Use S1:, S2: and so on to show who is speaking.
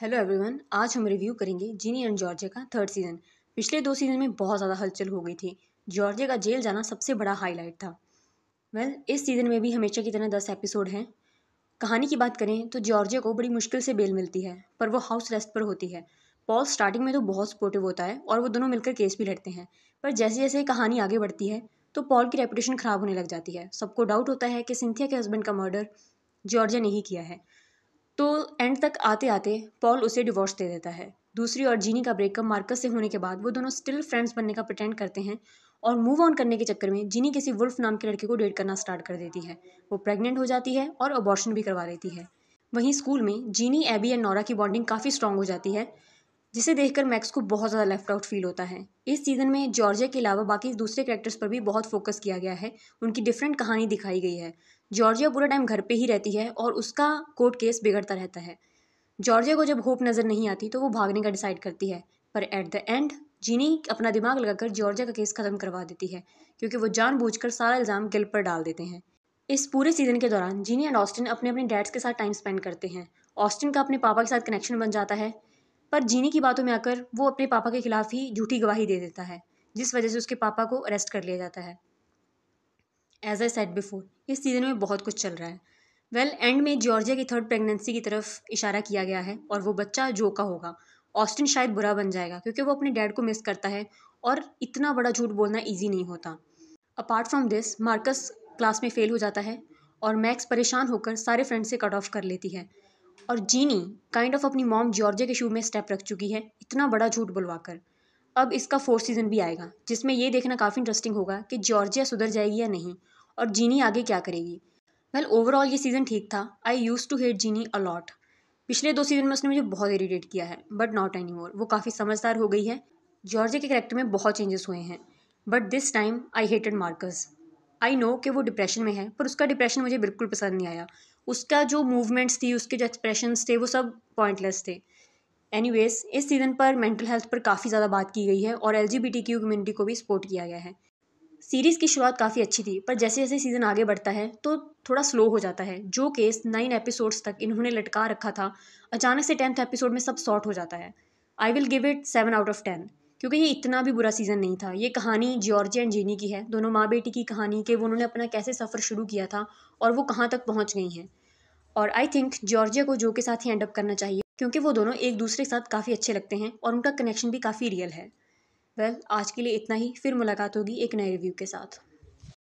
S1: Hello everyone, आज हम review करेंगे जीनी एंड जॉर्जिया का थर्ड सीज़न। पिछले 2 सीज़न में बहुत ज़्यादा हलचल हो गई थी। जॉर्जिया का जेल जाना सबसे बड़ा हाईलाइट था। इस सीज़न में भी हमेशा की तरह 10 एपिसोड हैं। कहानी की बात करें तो जॉर्जिया को बड़ी मुश्किल से बेल मिलती है, पर वो हाउस अरेस्ट पर होती है। पॉल स्टार्टिंग में तो बहुत सपोर्टिव होता है और वो दोनों मिलकर केस भी लड़ते हैं, पर जैसे जैसे कहानी आगे बढ़ती है तो पॉल की रेपुटेशन ख़राब होने लग जाती है। सबको डाउट होता है कि सिंथिया के हस्बैंड का मर्डर जॉर्जिया ने ही किया है। तो एंड तक आते आते पॉल उसे डिवोर्स दे देता है। दूसरी ओर जीनी का ब्रेकअप मार्कस से होने के बाद वो दोनों स्टिल फ्रेंड्स बनने का प्रिटेंड करते हैं और मूव ऑन करने के चक्कर में जीनी किसी वुल्फ नाम के लड़के को डेट करना स्टार्ट कर देती है। वो प्रेग्नेंट हो जाती है और अबॉर्शन भी करवा लेती है। वहीं स्कूल में जीनी, एबी एंड नोरा की बॉन्डिंग काफ़ी स्ट्रांग हो जाती है, जिसे देखकर मैक्स को बहुत ज़्यादा लेफ्ट आउट फील होता है। इस सीज़न में जॉर्जिया के अलावा बाकी दूसरे कैरेक्टर्स पर भी बहुत फोकस किया गया है। उनकी डिफरेंट कहानी दिखाई गई है। जॉर्जिया पूरा टाइम घर पे ही रहती है और उसका कोर्ट केस बिगड़ता रहता है। जॉर्जिया को जब होप नज़र नहीं आती तो वो भागने का डिसाइड करती है, पर एट द एंड जीनी अपना दिमाग लगाकर जॉर्जिया का केस ख़त्म करवा देती है, क्योंकि वो जानबूझकर सारा इल्ज़ाम गिल पर डाल देते हैं। इस पूरे सीज़न के दौरान जीनी एंड ऑस्टिन अपने अपने डैड्स के साथ टाइम स्पेंड करते हैं। ऑस्टिन का अपने पापा के साथ कनेक्शन बन जाता है, पर जीनी की बातों में आकर वो अपने पापा के खिलाफ ही झूठी गवाही दे देता है, जिस वजह से उसके पापा को अरेस्ट कर लिया जाता है। एज आई सेड बिफोर, इस सीज़न में बहुत कुछ चल रहा है। एंड में जॉर्जिया की थर्ड प्रेगनेंसी की तरफ इशारा किया गया है और वो बच्चा जो का होगा। ऑस्टिन शायद बुरा बन जाएगा क्योंकि वो अपने डैड को मिस करता है और इतना बड़ा झूठ बोलना ईजी नहीं होता। Apart from this, Marcus class में फेल हो जाता है और मैक्स परेशान होकर सारे फ्रेंड से कट ऑफ कर लेती है। और जीनी काइंड ऑफ अपनी मॉम जॉर्जिया के शू में स्टेप रख चुकी है, इतना बड़ा झूठ बुलवाकर। अब इसका फोर्थ सीज़न भी आएगा, जिसमें ये देखना काफ़ी इंटरेस्टिंग होगा कि जॉर्जिया सुधर जाएगी या नहीं और जीनी आगे क्या करेगी। ओवरऑल ये सीज़न ठीक था। I use to hate Ginny a lot. पिछले 2 सीज़न में उसने मुझे बहुत इरिटेट किया है, बट नॉट एनी मोर। वो काफ़ी समझदार हो गई है। जॉर्जिया के कैरेक्टर में बहुत चेंजेस हुए हैं, but this time I hated Marcus. I know कि वो डिप्रेशन में है, पर उसका डिप्रेशन मुझे बिल्कुल पसंद नहीं आया। उसका जो मूवमेंट्स थी, उसके जो एक्सप्रेशंस थे, वो सब पॉइंटलेस थे। एनीवेज, इस सीज़न पर मेंटल हेल्थ पर काफ़ी ज़्यादा बात की गई है और LGBTQ कम्युनिटी को भी सपोर्ट किया गया है। सीरीज़ की शुरुआत काफ़ी अच्छी थी, पर जैसे जैसे सीज़न आगे बढ़ता है तो थोड़ा स्लो हो जाता है। जो केस 9 एपिसोड्स तक इन्होंने लटका रखा था, अचानक से 10th एपिसोड में सब सॉर्ट हो जाता है। I will give it 7 out of 10, क्योंकि ये इतना भी बुरा सीज़न नहीं था। ये कहानी जॉर्जिया एंड जीनी की है, दोनों माँ बेटी की कहानी के वो उन्होंने अपना कैसे सफ़र शुरू किया था और वो कहाँ तक पहुँच गई हैं। और आई थिंक जॉर्जिया को जो के साथ ही एंड अप करना चाहिए, क्योंकि वो दोनों एक दूसरे के साथ काफ़ी अच्छे लगते हैं और उनका कनेक्शन भी काफ़ी रियल है। आज के लिए इतना ही। फिर मुलाकात होगी एक नए रिव्यू के साथ।